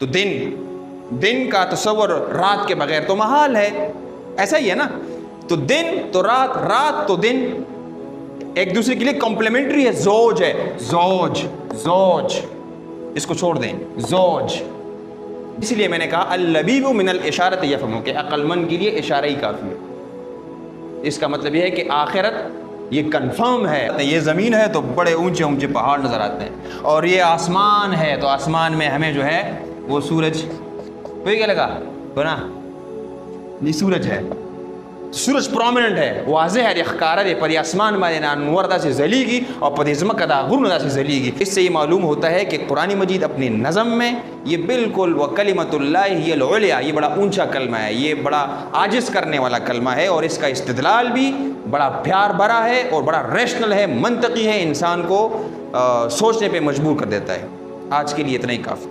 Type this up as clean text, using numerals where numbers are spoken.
تو دن کا تصور رات کے بغیر تو محال ہے، ایسا ہی ہے نا. تو دن تو رات، رات تو دن، ایک دوسرے کے لیے کمپلیمنٹری ہے. زوج ہے، زوج اس کو چھوڑ دیں، زوج. اس لیے میں نے کہا اللبیب من الاشارۃ یفہم، کہ عقل مند کے لیے اشارہ ہی کافی ہے. اس کا مطلب یہ ہے کہ آخرت یہ کنفرم ہے. یہ زمین ہے تو بڑے اونچے اونچے پہاڑ نظر آتے ہیں، اور یہ آسمان ہے تو آسمان میں ہمیں جو ہے وہ سورج، کوئی کیا لگا نا، یہ سورج ہے، سورج پرومیننٹ ہے، واضح ہے، اخکارت ہے. پر یہ آسمان میں انور دا سے زلی گی اور پدیزمک دا غرن دا سے زلی گی. اس سے یہ معلوم ہوتا ہے کہ قرآن مجید اپنی نظم میں یہ بالکل وکلمۃ اللہ ہی العلیٰ، یہ بڑا اونچا کلمہ ہے، یہ بڑا عاجز کرنے والا کلمہ ہے، اور اس کا استدلال بھی بڑا پیار بھرا ہے اور بڑا ریشنل ہے، منطقی ہے، انسان کو سوچنے پہ مجبور کر دیتا ہے. آج کے لیے اتنا ہی کافی.